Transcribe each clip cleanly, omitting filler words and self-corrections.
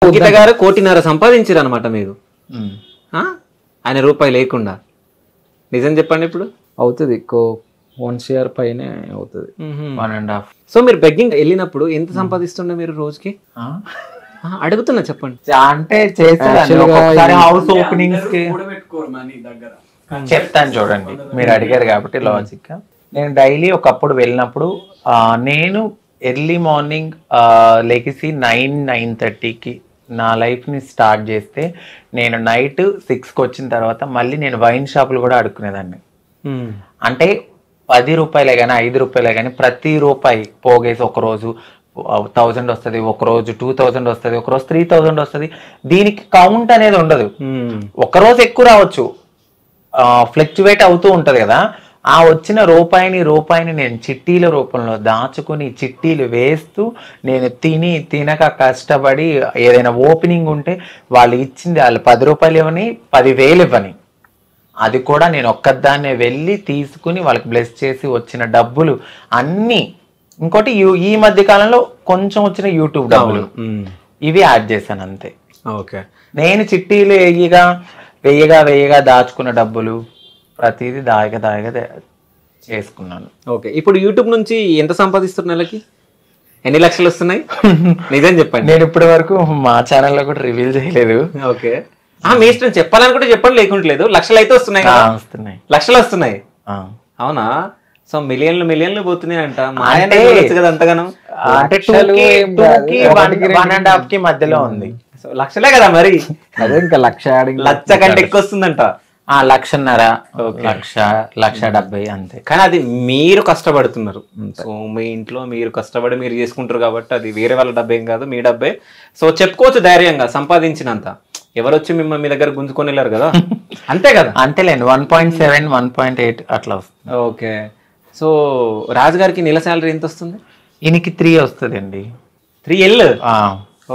అంకిత గారు 1.5 కోటి సంపాదించారు అనమాట మీకు. ఆయన రూపాయి లేకుండా. నిజం చెప్పండి ఇప్పుడు. అవుతుంది 1 CR పైనే అవుతుంది. 1.5. సో మీరు బెగ్గింగ్ వెళ్ళినప్పుడు ఎంత సంపాదిస్తుండే మీరు రోజుకి? అడుగుతున్నా చెప్పండి. అంటే చేసేదాన్ని హౌస్ ఓపెనింగ్స్ కి చెప్తాను చూడండి, మీరు అడిగారు కాబట్టి లాజిక్. నేను డైలీ ఒకప్పుడు వెళ్ళినప్పుడు నేను ఎర్లీ మార్నింగ్ లెగిసి 9-9:30కి నా లైఫ్ని స్టార్ట్ చేస్తే నేను నైట్ 6కి వచ్చిన తర్వాత మళ్ళీ నేను వైన్ షాపులు కూడా అడుక్కునేదాన్ని. అంటే 10 రూపాయలే కానీ 5 రూపాయలే కానీ ప్రతి రూపాయి పోగేసి ఒకరోజు 1000 వస్తుంది, ఒకరోజు 2000 వస్తుంది, ఒకరోజు 3000 వస్తుంది. దీనికి కౌంట్ అనేది ఉండదు. ఒకరోజు ఎక్కువ రావచ్చు, ఫ్లక్చువేట్ అవుతూ ఉంటది కదా. ఆ వచ్చిన రూపాయిని నేను చిట్టీల రూపంలో దాచుకుని చిట్టీలు వేస్తూ నేను తినక కష్టపడి ఏదైనా ఓపెనింగ్ ఉంటే వాళ్ళు ఇచ్చింది వాళ్ళు 10 రూపాయలు ఇవ్వని 10,000 ఇవ్వని, అది కూడా నేను ఒక్కదాన్నే వెళ్ళి తీసుకుని వాళ్ళకి బ్లెస్ చేసి వచ్చిన డబ్బులు అన్నీ. ఇంకోటి ఈ మధ్య కాలంలో కొంచెం వచ్చిన యూట్యూబ్ డబ్బులు ఇవి యాడ్ చేశాను అంతే. ఓకే. నేను చిట్టీలు వెయ్యగా దాచుకున్న డబ్బులు ప్రతిదీ దాయగా చేసుకున్నాను. ఓకే. ఇప్పుడు యూట్యూబ్ నుంచి ఎంత సంపాదిస్తున్నారు నెలకి? ఎన్ని లక్షలు వస్తున్నాయి? నిజం చెప్పండి. నేను ఇప్పటి వరకు మా ఛానల్లో కూడా రివీల్ చేయలేదు. ఓకే. మీ ఇష్టం, చెప్పాలనుకుంటే చెప్పండి, లేకుంటలేదు. లక్షలు అయితే వస్తున్నాయి, లక్షలు వస్తున్నాయి. అవునా? సో మిలియన్లు పోతున్నాయి అంట. కదా అంతగానో. అంటే 1.5కి మధ్యలో ఉంది. లక్షలే కదా మరి. అదే ఇంకా లక్ష కంటే ఎక్కువ వస్తుందంట. 1,50,000 1,70,000 అంతే. కానీ అది మీరు కష్టపడుతున్నారు. సో మీ ఇంట్లో మీరు కష్టపడి మీరు చేసుకుంటారు కాబట్టి అది వేరే వాళ్ళ డబ్బేం కాదు, మీ డబ్బే. సో చెప్పుకోవచ్చు ధైర్యంగా సంపాదించినంత. ఎవరు వచ్చి మిమ్మల్ని మీ దగ్గర గుంజుకొని వెళ్ళారు కదా, అంతే కదా. అంతేలేండి. 1.7 1.8 అట్లా వస్తుంది. ఓకే. సో రాజు గారికి నెల శాలరీ ఎంత వస్తుంది? ఈయనకి 3 వస్తుందండి. 3L.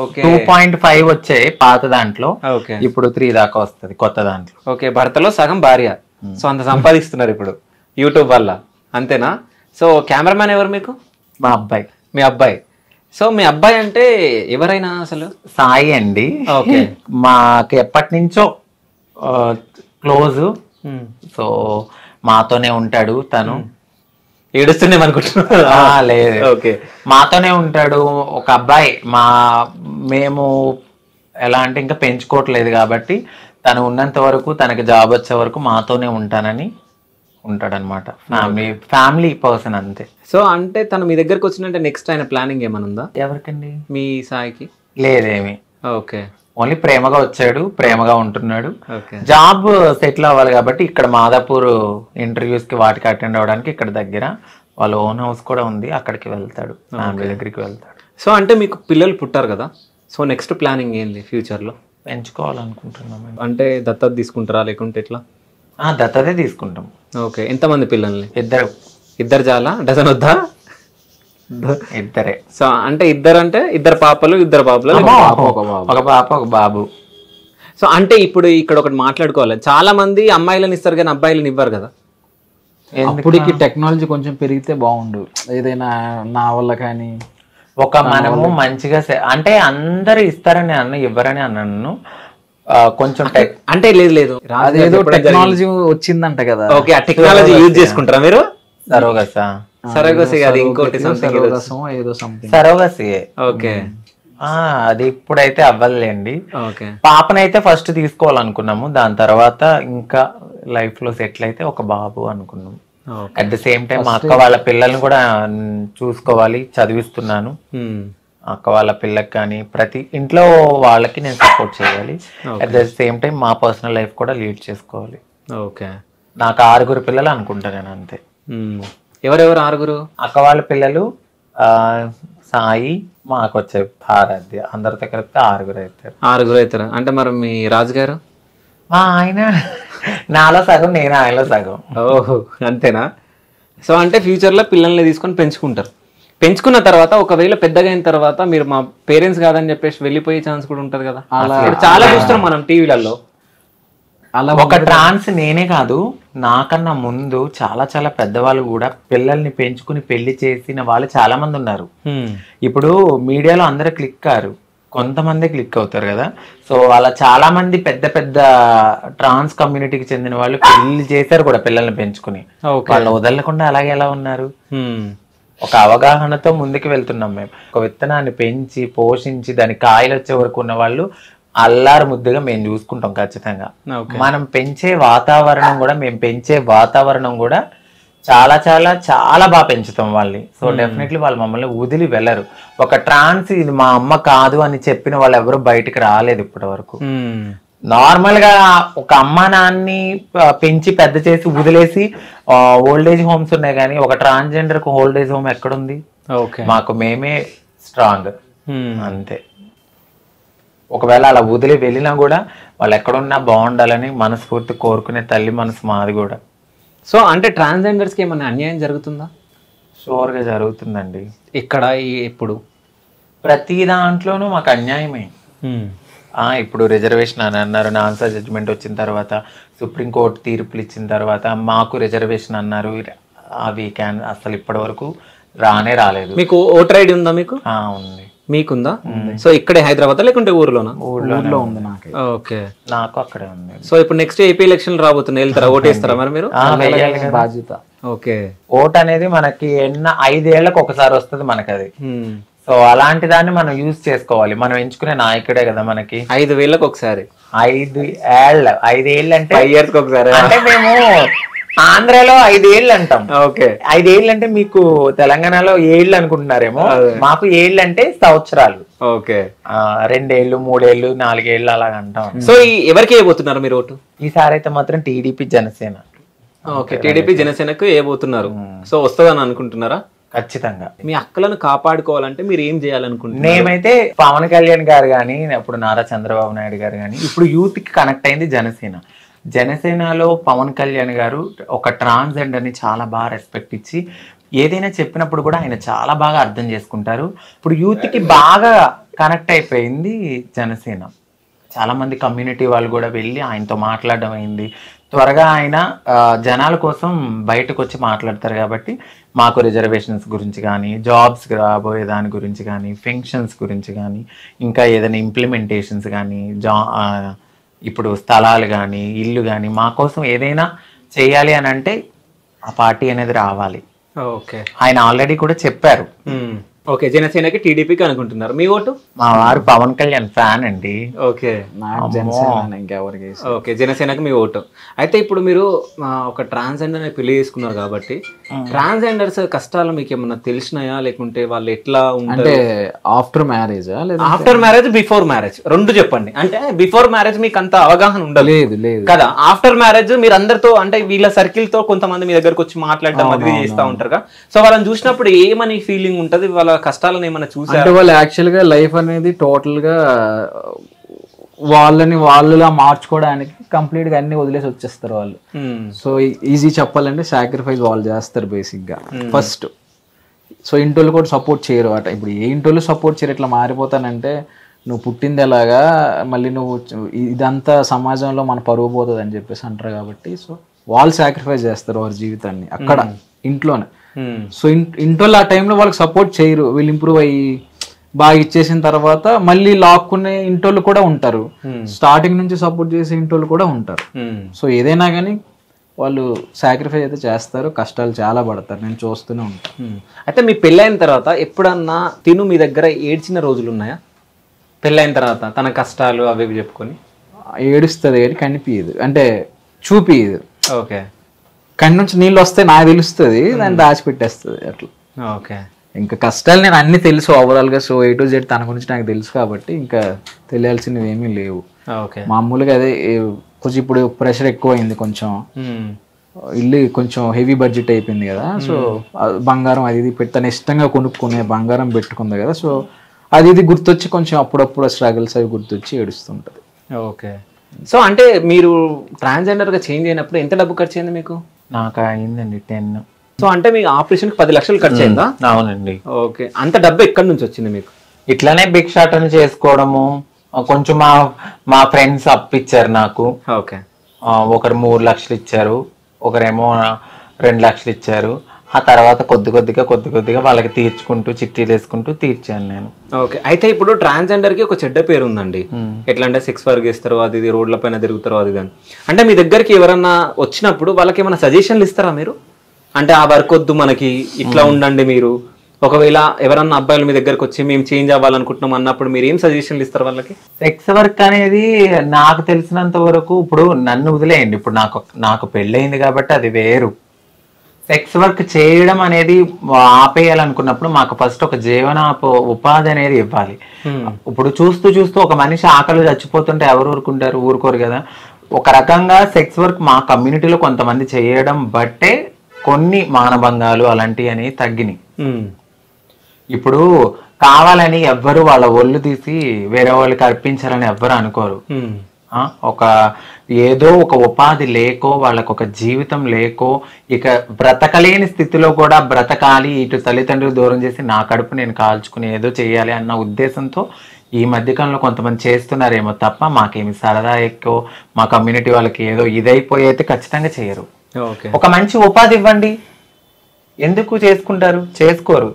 ఓకే. 2.5 వచ్చాయి పాత దాంట్లో. ఓకే. ఇప్పుడు 3 దాకా వస్తుంది కొత్త దాంట్లో. ఓకే. భర్తలో సగం భార్య. సో అంత సంపాదిస్తున్నారు ఇప్పుడు యూట్యూబ్ వల్ల, అంతేనా? సో కెమెరామ్యాన్ ఎవరు మీకు? మా అబ్బాయి. మీ అబ్బాయి. సో మీ అబ్బాయి అంటే ఎవరైనా అసలు? సాయి అండి. ఓకే. మాకు ఎప్పటి నుంచో క్లోజ్. సో మాతోనే ఉంటాడు తను. ఏడుస్తున్నాం అనుకుంటున్నా. లేదు. ఓకే. మాతోనే ఉంటాడు. ఒక అబ్బాయి. మేము ఎలా అంటే ఇంకా పెంచుకోవట్లేదు కాబట్టి తను ఉన్నంత వరకు, తనకి జాబ్ వచ్చే వరకు మాతోనే ఉంటానని ఉంటాడనమాట. ఫ్యామిలీ పర్సన్ అంతే. సో అంటే తను మీ దగ్గరకు వచ్చినట్టే నెక్స్ట్ ఆయన ప్లానింగ్ ఏమైనా ఉందా? ఎవరికండి? మీ సాయికి. లేదేమి. ఓకే. ఓన్లీ ప్రేమగా వచ్చాడు, ప్రేమగా ఉంటున్నాడు. ఓకే. జాబ్ సెటిల్ అవ్వాలి కాబట్టి ఇక్కడ మాదాపూర్ ఇంటర్వ్యూస్ కి వాటికి అటెండ్ అవ్వడానికి ఇక్కడ దగ్గర వాళ్ళ ఓన్ హౌస్ కూడా ఉంది, అక్కడికి వెళ్తాడు, ఫ్యామిలీ దగ్గరికి వెళ్తాడు. సో అంటే మీకు పిల్లలు పుట్టారు కదా, సో నెక్స్ట్ ప్లానింగ్ ఏంది ఫ్యూచర్ లో? పెంచుకోవాలనుకుంటున్నాం. అంటే దత్తత తీసుకుంటారా లేకుంటే ఎట్లా? దత్తతే తీసుకుంటాం. ఓకే. ఎంతమంది పిల్లల్ని? ఇద్దరు చాలా? డజన్ వద్దా? ఇద్దరే. సో అంటే ఇద్దరు పాపలు, ఇద్దరు బాబులు, ఒక పాప ఒక బాబు. సో అంటే ఇప్పుడు ఇక్కడ ఒకటి మాట్లాడుకోవాలి, చాలా మంది అమ్మాయిలను ఇస్తారు కానీ అబ్బాయిలను ఇవ్వరు కదా. అప్పటికి టెక్నాలజీ కొంచెం పెరిగితే బాగుండు, ఏదైనా నా వల్ల కానీ. మనము మంచిగా అంటే అందరు ఇస్తారని ఇవ్వరని అన్నాను. కొంచెం అంటే లేదు అదేదో టెక్నాలజీ వచ్చిందంట కదా. ఓకే. ఆ టెక్నాలజీ యూజ్ చేసుకుంటారా మీరు? సరోగసి అది ఇంకోటి సరోగసి. ఓకే. అది ఇప్పుడైతే అవ్వలేండి. పాపనైతే ఫస్ట్ తీసుకోవాలనుకున్నాము, దాని తర్వాత ఇంకా లైఫ్ లో సెటిల్ అయితే ఒక బాబు అనుకున్నాము. అట్ ద సేమ్ టైం మా అక్క వాళ్ళ పిల్లల్ని కూడా చూసుకోవాలి, చదివిస్తున్నాను. అక్క వాళ్ళ పిల్లకి కానీ ప్రతి ఇంట్లో వాళ్ళకి నేను సపోర్ట్ చేయాలి. అట్ ద సేమ్ టైం మా పర్సనల్ లైఫ్ కూడా లీడ్ చేసుకోవాలి. ఓకే. నాకు 6 పిల్లలు అనుకుంటా నేను అంతే. ఎవరెవరు 6? అక్క వాళ్ళ పిల్లలు సాయి, మాకు వచ్చే ఆరాధ్య, అందరితో కలిపితే 6 అవుతారు. అంటే మరి మీ రాజుగారు? ఆయన నాలో సగం, నేను ఆయనలో సగం. ఓహో, అంతేనా? సో అంటే ఫ్యూచర్ లో పిల్లల్ని తీసుకొని పెంచుకున్న తర్వాత ఒకవేళ పెద్దగా అయిన తర్వాత మీరు మా పేరెంట్స్ కాదని చెప్పేసి వెళ్ళిపోయే ఛాన్స్ కూడా ఉంటది కదా. చాలా చూస్తున్నాం మనం టీవీలలో. అలా ఒక ట్రాన్స్ నేనే కాదు, నాకన్నా ముందు చాలా చాలా పెద్దవాళ్ళు కూడా పిల్లల్ని పెంచుకుని పెళ్లి చేసిన వాళ్ళు చాలా మంది ఉన్నారు. ఇప్పుడు మీడియాలో అందరూ క్లిక్ కారు, కొంతమంది క్లిక్ అవుతారు కదా. సో అలా చాలా మంది పెద్ద పెద్ద ట్రాన్స్ కమ్యూనిటీకి చెందిన వాళ్ళు పెళ్లి చేశారు కూడా, పిల్లల్ని పెంచుకుని. వాళ్ళు వదలకుండా అలాగే ఎలా ఉన్నారు? ఒక అవగాహనతో ముందుకు వెళ్తున్నాం మేము. ఒక విత్తనాన్ని పెంచి పోషించి దాని కాయలు వచ్చే వరకు ఉన్న వాళ్ళు అల్లారు ముద్దుగా మేము చూసుకుంటాం ఖచ్చితంగా. మనం పెంచే వాతావరణం కూడా, మేము పెంచే వాతావరణం కూడా చాలా చాలా చాలా బాగా పెంచుతాం వాళ్ళని. సో డెఫినెట్లీ వాళ్ళు మమ్మల్ని వదిలి వెళ్ళరు. ఒక ట్రాన్స్ ఇది మా అమ్మ కాదు అని చెప్పిన వాళ్ళు ఎవరు బయటకు రాలేదు ఇప్పటి వరకు. నార్మల్ గా ఒక అమ్మ నాన్ని పెంచి పెద్ద చేసి వదిలేసి ఓల్డేజ్ హోమ్స్ ఉన్నాయి, కానీ ఒక ట్రాన్స్జెండర్ కు ఓల్డేజ్ హోమ్ ఎక్కడుంది? మాకు మేమే స్ట్రాంగ్ అంతే. ఒకవేళ అలా వదిలి వెళ్ళినా కూడా వాళ్ళు ఎక్కడున్నా బాగుండాలని మనస్ఫూర్తి కోరుకునే తల్లి మనసు మాది కూడా. సో అంటే ట్రాన్స్జెండర్స్ కి ఏమైనా అన్యాయం జరుగుతుందా? షూర్ గా జరుగుతుందండి. ఇక్కడ ఎప్పుడు ప్రతి దాంట్లోనూ మాకు అన్యాయమే. ఇప్పుడు రిజర్వేషన్ అని అన్నారు, ఆన్సర్ జడ్జిమెంట్ వచ్చిన తర్వాత, సుప్రీంకోర్టు తీర్పులు ఇచ్చిన తర్వాత మాకు రిజర్వేషన్ అన్నారు. అవి అసలు ఇప్పటి వరకు రానే రాలేదు. మీకు ఓటర్ ఐడి ఉందా? మీకు ఉంది. మీకుందా? సో ఇక్కడే హైదరాబాద్ లేకుంటే ఊర్లోనా? ఊర్లో ఉంది నాకు. ఓకే, నాకు అక్కడే ఉంది. సో ఇప్పుడు నెక్స్ట్ ఏపీ ఎలక్షన్ రాబోతున్నాయి, వెళ్తారా? ఓటేస్తారా మరి మీరు? బాధ్యత. ఓకే, ఓట్ అనేది మనకి 5 ఏళ్లకు ఒకసారి వస్తుంది మనకి అది. సో అలాంటి దాన్ని మనం యూజ్ చేసుకోవాలి. మనం ఎంచుకునే నాయకుడే కదా మనకి. 5 వేలకు ఒకసారి? 5 ఏళ్ళు. 5 ఏళ్ళు అంటే 5 years ఒకసారి. అంటే మేము ఆంధ్రాలో 5 ఏళ్ళు అంటాం. ఓకే, 5 ఏళ్ళు అంటే మీకు తెలంగాణలో ఏళ్ళు అనుకుంటున్నారేమో, మాకు ఏళ్ళు అంటే సంవత్సరాలు. ఓకే, 2 ఏళ్ళు 3 ఏళ్ళు 4 ఏళ్ళు అలాగ అంటాం. సో ఎవరికి వేయబోతున్నారు మీరు ఓటు? ఈసారి అయితే మాత్రం టీడీపీ జనసేన. ఓకే, టీడీపీ జనసేనకు వేయబోతున్నారు. సో వస్తుందని అనుకుంటున్నారా? ఖచ్చితంగా. మీ అక్కలను కాపాడుకోవాలంటే మీరు ఏం చేయాలనుకుంటున్నారు? మేమైతే పవన్ కళ్యాణ్ గారు కానీ, అప్పుడు నారా చంద్రబాబు నాయుడు గారు కానీ, ఇప్పుడు యూత్ కి కనెక్ట్ అయింది జనసేన. జనసేనలో పవన్ కళ్యాణ్ గారు ఒక ట్రాన్స్జెండర్ ని చాలా బాగా రెస్పెక్ట్ ఇచ్చి ఏదైనా చెప్పినప్పుడు కూడా ఆయన చాలా బాగా అర్థం చేసుకుంటారు. ఇప్పుడు యూత్ కి బాగా కనెక్ట్ అయిపోయింది జనసేన. చాలా మంది కమ్యూనిటీ వాళ్ళు కూడా వెళ్ళి ఆయనతో మాట్లాడడం అయింది. త్వరగా ఆయన జనాల కోసం బయటకు వచ్చి మాట్లాడతారు. కాబట్టి మాకు రిజర్వేషన్స్ గురించి కానీ, జాబ్స్ రాబోయే దాని గురించి కానీ, పెన్షన్స్ గురించి కానీ, ఇంకా ఏదైనా ఇంప్లిమెంటేషన్స్ కానీ, ఇప్పుడు స్థలాలు కానీ, ఇల్లు కానీ, మా కోసం ఏదైనా చేయాలి అని అంటే ఆ పార్టీ అనేది రావాలి. ఓకే, ఆయన ఆల్రెడీ కూడా చెప్పారు. ఓకే, జనసేనకి టీడీపీకి అనుకుంటున్నారు. మీ ఓటు? మా వారు పవన్ కళ్యాణ్ ఫ్యాన్ అండి. ఓకే, ఇంకెవరికి? ఓకే, జనసేనకి మీ ఓటు. అయితే ఇప్పుడు మీరు ఒక ట్రాన్స్జెండర్ పెళ్లి చేసుకున్నారు కాబట్టి ట్రాన్స్జెండర్స్ కష్టాలు మీకు ఏమన్నా తెలిసినాయా? లేకుంటే వాళ్ళు ఎట్లా అంటే after marriage? After marriage, before marriage, రెండు చెప్పండి. అంటే బిఫోర్ మ్యారేజ్ మీకు అంత అవగాహన ఉండలేదు కదా. ఆఫ్టర్ మ్యారేజ్ మీరు అందరితో, అంటే వీళ్ళ సర్కిల్ తో కొంతమంది మీ దగ్గరకు వచ్చి మాట్లాడటం అది చేస్తూ ఉంటారు కదా. సో వాళ్ళని చూసినప్పుడు ఏమని ఫీలింగ్ ఉంటది? వాళ్ళ కష్టాలను ఏమైనా చూసారు? అంటే వాళ్ళు యాక్చువల్ గా లైఫ్ అనేది టోటల్ గా వాళ్ళలా మార్చుకోవడానికి కంప్లీట్ గా అన్ని వదిలేసి వచ్చేస్తారు వాళ్ళు. సో ఈజీ చెప్పాలంటే సాక్రిఫైస్ వాళ్ళు చేస్తారు బేసిక్ గా ఫస్ట్. సో ఇంటోళ్ళు కూడా సపోర్ట్ చేయరు అట. ఇప్పుడు ఏ ఇంటోళ్ళు సపోర్ట్ చేయరు. ఇట్లా మారిపోతానంటే నువ్వు పుట్టింది ఎలాగా, మళ్ళీ నువ్వు ఇదంతా సమాజంలో మన పరువు పోతుంది అని చెప్పేసి అంటారు. కాబట్టి సో వాళ్ళు సాక్రిఫైస్ చేస్తారు వారి జీవితాన్ని అక్కడ ఇంట్లోనే. సో ఇంట్లో ఆ టైంలో వాళ్ళకి సపోర్ట్ చేయరు. వీళ్ళు ఇంప్రూవ్ అయ్యి బాగా ఇచ్చేసిన తర్వాత మళ్ళీ లాక్కునే ఇంటోళ్ళు కూడా ఉంటారు. స్టార్టింగ్ నుంచి సపోర్ట్ చేసే ఇంటోళ్ళు కూడా ఉంటారు. సో ఏదైనా కానీ వాళ్ళు సాక్రిఫైస్ అయితే చేస్తారు, కష్టాలు చాలా పడతారు. నేను చూస్తూనే ఉంటాను. అయితే మీ పెళ్ళైన తర్వాత ఎప్పుడన్నా తిను మీ దగ్గర ఏడ్చిన రోజులు ఉన్నాయా? పెళ్ళైన తర్వాత తన కష్టాలు అవి చెప్పుకొని ఏడుస్తుంది కానీ కనిపించదు, అంటే చూపియదు. ఓకే, కన్ను నుంచి నీళ్ళు వస్తే నాకు తెలుస్తుంది, దాన్ని దాచిపెట్టేస్తుంది అట్లా. ఓకే, ఇంకా కష్టాలు నేను అన్ని తెలుసు ఓవరాల్ గా. సో A to Z తన గురించి నాకు తెలుసు కాబట్టి ఇంకా తెలియాల్సినవి ఏమీ లేవు. మామూలుగా అదే కొంచెం ఇప్పుడు ప్రెషర్ ఎక్కువ అయింది, కొంచెం ఇల్లు కొంచెం హెవీ బడ్జెట్ అయిపోయింది కదా. సో బంగారం అది ఇది పెట్టి తను ఇష్టంగా కొనుక్కునే బంగారం పెట్టుకుంది కదా. సో అది ఇది గుర్తొచ్చి కొంచెం అప్పుడప్పుడు స్ట్రగుల్స్ అవి గుర్తొచ్చి ఏడుస్తుంటది. ఓకే, సో అంటే మీరు ట్రాన్స్జెండర్ గా చేంజ్ అయినప్పుడు ఎంత డబ్బు ఖర్చు అయింది మీకు? నాకు అయిందండి 10. సో అంటే మీ ఆపరేషన్ 10 లక్షలు ఖర్చు అయిందా? అవునండి. ఓకే, అంత డబ్బు ఎక్కడి నుంచి వచ్చింది మీకు? ఇట్లానే భిక్షాటన చేసుకోవడము. కొంచెం మా ఫ్రెండ్స్ అప్పిచ్చారు నాకు. ఓకే, ఒకరు 3 లక్షలు ఇచ్చారు, ఒకరేమో 2 లక్షలు ఇచ్చారు. ఆ తర్వాత కొద్ది కొద్దిగా వాళ్ళకి తీర్చుకుంటూ చిట్టీలు వేసుకుంటూ తీర్చాను నేను. ఓకే. అయితే ఇప్పుడు ట్రాన్స్జెండర్ కి ఒక చెడ్డ పేరు ఉందండి. ఎట్లా అంటే సెక్స్ వర్క్ చేస్తారు, అది ఇది రోడ్ల పైన తిరుగుతారు, అది కానీ. అంటే మీ దగ్గరికి ఎవరన్నా వచ్చినప్పుడు వాళ్ళకి ఏమైనా సజెషన్లు ఇస్తారా మీరు? అంటే ఆ వర్క్ వద్దు మనకి, ఇట్లా ఉండండి మీరు. ఒకవేళ ఎవరన్నా అబ్బాయిలు మీ దగ్గరకు వచ్చి మేము చేంజ్ అవ్వాలనుకుంటున్నాం అన్నప్పుడు మీరు ఏం సజెషన్లు ఇస్తారు వాళ్ళకి? సెక్స్ వర్క్ అనేది నాకు తెలిసినంత వరకు, ఇప్పుడు నన్ను వదిలేయండి, ఇప్పుడు నాకు పెళ్ళయింది కాబట్టి అది వేరు. సెక్స్ వర్క్ చేయడం అనేది ఆపేయాలనుకున్నప్పుడు మాకు ఫస్ట్ ఒక ఉపాధి అనేది ఇవ్వాలి. ఇప్పుడు చూస్తూ ఒక మనిషి ఆకలి చచ్చిపోతుంటే ఎవరు ఊరుకోరు కదా. ఒక రకంగా సెక్స్ వర్క్ మా కమ్యూనిటీలో కొంతమంది చేయడం బట్టే కొన్ని మానభంగాలు అలాంటివి అనేవి తగ్గినాయి. ఇప్పుడు కావాలని ఎవ్వరు వాళ్ళ ఒళ్ళు తీసి వేరే వాళ్ళకి అర్పించాలని ఎవ్వరు అనుకోరు. ఏదో ఒక ఉపాధి లేకో వాళ్ళకు ఒక జీవితం లేకో ఇక బ్రతకలేని స్థితిలో కూడా బ్రతకాలి, ఇటు తల్లిదండ్రులు దూరం చేసి నా కడుపు నేను కాల్చుకుని ఏదో చేయాలి అన్న ఉద్దేశంతో ఈ మధ్యకాలంలో కొంతమంది చేస్తున్నారేమో తప్ప మాకేమి సరదా ఎక్కువ మా కమ్యూనిటీ వాళ్ళకి ఏదో ఇదైపోయి అయితే ఖచ్చితంగా చేయరు. ఒక మంచి ఉపాధి ఇవ్వండి, ఎందుకు చేసుకోరు.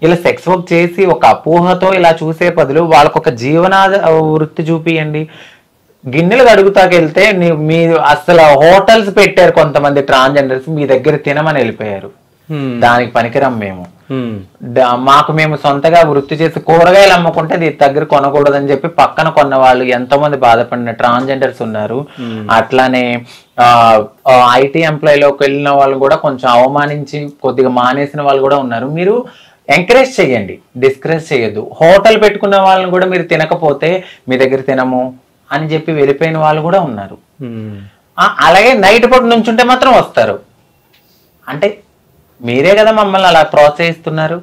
ఇలా సెక్స్ వర్క్ చేసి ఒక అపోహతో ఇలా చూసే బదులు వాళ్ళకు ఒక జీవనాధార వృత్తి చూపియండి. గిన్నెలు కడుగుతాకెళ్తే మీరు అసలు హోటల్స్ పెట్టారు కొంతమంది ట్రాన్స్జెండర్స్, మీ దగ్గర తినమని వెళ్ళిపోయారు. దానికి పనికిరం మేము. మేము సొంతగా వృత్తి చేసి కూరగాయలు అమ్ముకుంటే నీ దగ్గర కొనకూడదని చెప్పి పక్కన కొన్న వాళ్ళు ఎంతో మంది బాధపడిన ట్రాన్స్జెండర్స్ ఉన్నారు. అట్లానే ఐటీ ఎంప్లాయీలోకి వెళ్ళిన వాళ్ళు కూడా కొంచెం అవమానించి కొద్దిగా మానేసిన వాళ్ళు కూడా ఉన్నారు. మీరు ఎంకరేజ్ చేయండి, డిస్కరేజ్ చేయొద్దు. హోటల్ పెట్టుకున్న వాళ్ళని కూడా మీరు తినకపోతే మీ దగ్గర తినము అని చెప్పి వెళ్ళిపోయిన వాళ్ళు కూడా ఉన్నారు. అలాగే నైట్ పూట నుంచుంటే మాత్రం వస్తారు. అంటే మీరే కదా మమ్మల్ని అలా ప్రోత్సహిస్తున్నారు.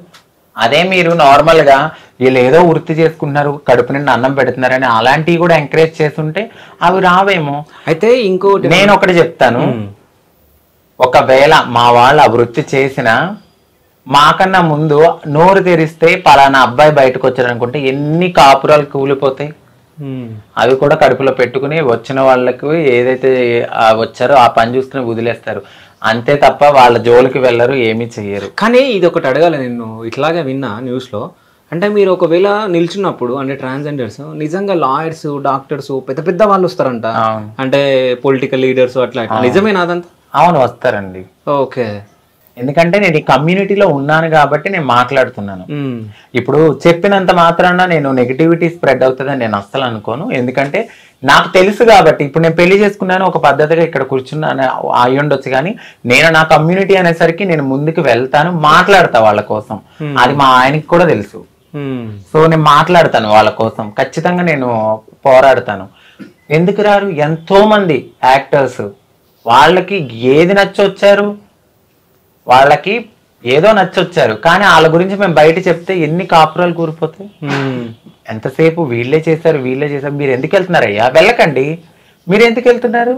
అదే మీరు నార్మల్గా వీళ్ళు ఏదో వృత్తి చేసుకుంటున్నారు, కడుపు నిండా అన్నం పెడుతున్నారని అలాంటివి కూడా ఎంకరేజ్ చేస్తుంటే అవి రావేమో. అయితే ఇంకోటి నేను ఒకటి చెప్తాను, ఒకవేళ మా వాళ్ళు ఆ వృత్తి చేసినా మాకన్నా ముందు నోరు తెరిస్తే పలానా అబ్బాయి బయటకు వచ్చారు అనుకుంటే ఎన్ని కాపురాలు కూలిపోతాయి. అవి కూడా కడుపులో పెట్టుకుని వచ్చిన వాళ్ళకు ఏదైతే వచ్చారో ఆ పని చూసుకుని వదిలేస్తారు అంతే తప్ప వాళ్ళ జోలికి వెళ్ళరు, ఏమీ చెయ్యరు. కానీ ఇది ఒకటి అడగాలి, నేను ఇట్లాగే విన్నా న్యూస్లో. అంటే మీరు ఒకవేళ నిల్చున్నప్పుడు అంటే ట్రాన్స్జెండర్స్ నిజంగా లాయర్స్, డాక్టర్స్, పెద్ద పెద్ద వాళ్ళు వస్తారంట, అంటే పొలిటికల్ లీడర్స్ అట్లా, నిజమేనా అదంతా? అవును, వస్తారండి. ఓకే. ఎందుకంటే నేను ఈ కమ్యూనిటీలో ఉన్నాను కాబట్టి నేను మాట్లాడుతున్నాను. ఇప్పుడు చెప్పినంత మాత్రాన నేను నెగిటివిటీ స్ప్రెడ్ అవుతుందని నేను అస్సలు అనుకోను. ఎందుకంటే నాకు తెలుసు కాబట్టి. ఇప్పుడు నేను పెళ్లి చేసుకున్నాను, ఒక పద్ధతిగా ఇక్కడ కూర్చున్నాను అయి ఉండొచ్చు, కానీ నేను నా కమ్యూనిటీ అనేసరికి నేను ముందుకు వెళ్తాను, మాట్లాడతా వాళ్ళ కోసం. అది మా ఆయనకి కూడా తెలుసు. సో నేను మాట్లాడతాను వాళ్ళ కోసం, ఖచ్చితంగా నేను పోరాడతాను. ఎందుకు రారు? ఎంతో మంది యాక్టర్స్ వాళ్ళకి ఏది నచ్చొచ్చారు, వాళ్ళకి ఏదో నచ్చొచ్చారు, కానీ వాళ్ళ గురించి మేము బయట చెప్తే ఎన్ని కాపురాలు కూరిపోతాయి. ఎంతసేపు వీళ్ళే చేశారు మీరు ఎందుకు వెళ్తున్నారయ్యా? వెళ్ళకండి. మీరు ఎందుకు వెళ్తున్నారు?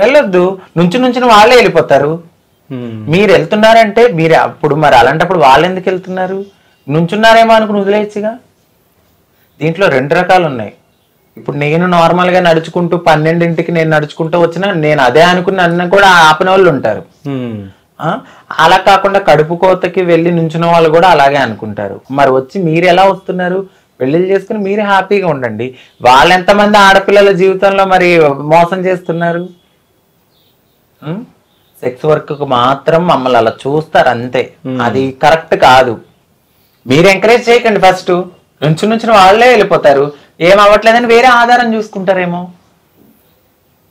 వెళ్ళొద్దు. నుంచిన వాళ్ళే వెళ్ళిపోతారు. మీరు వెళ్తున్నారంటే మీరు అప్పుడు మరి అలాంటప్పుడు వాళ్ళు ఎందుకు వెళ్తున్నారు? నుంచున్నారేమో అనుకుని వదిలేయచ్చుగా. దీంట్లో 2 రకాలు ఉన్నాయి. ఇప్పుడు నేను నార్మల్గా నడుచుకుంటూ 12ంటికి నేను నడుచుకుంటూ వచ్చినా నేను అదే అనుకుని నన్ను కూడా ఆపిన వాళ్ళు ఉంటారు. అలా కాకుండా కడుపు కోతకి వెళ్ళి నుంచిన వాళ్ళు కూడా అలాగే అనుకుంటారు. మరి వచ్చి మీరు ఎలా వస్తున్నారు? పెళ్లిళ్ళు చేసుకుని మీరు హ్యాపీగా ఉండండి. వాళ్ళు ఎంతమంది ఆడపిల్లల జీవితంలో మరి మోసం చేస్తున్నారు? సెక్స్ వర్క్ మాత్రం మమ్మల్ని అలా చూస్తారు అంతే. అది కరెక్ట్ కాదు. మీరు ఎంకరేజ్ చేయకండి. ఫస్ట్ నుంచిన వాళ్ళే వెళ్ళిపోతారు. ఏం అవ్వట్లేదని వేరే ఆధారం చూసుకుంటారేమో.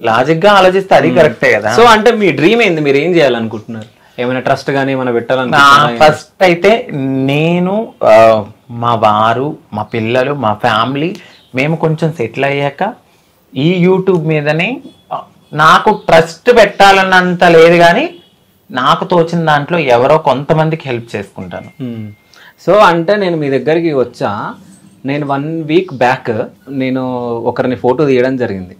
లాజిక్ గా ఆలోచిస్తే అది కరెక్టే కదా. సో అంటే మీ డ్రీమ్ ఏంది? మీరు ఏం చేయాలనుకుంటున్నారు? ఏమైనా ట్రస్ట్ గానీ ఏమైనా పెట్టాలని? ఫస్ట్ అయితే నేను, మా వారు, మా పిల్లలు, మా ఫ్యామిలీ మేము కొంచెం సెటిల్ అయ్యాక ఈ యూట్యూబ్ మీదనే నాకు ట్రస్ట్ పెట్టాలన్నంత లేదు, కానీ నాకు తోచిన దాంట్లో ఎవరో కొంతమందికి హెల్ప్ చేసుకుంటాను. సో అంటే నేను మీ దగ్గరికి వచ్చా, నేను 1 వీక్ బ్యాక్ నేను ఒకరిని ఫోటో తీయడం జరిగింది.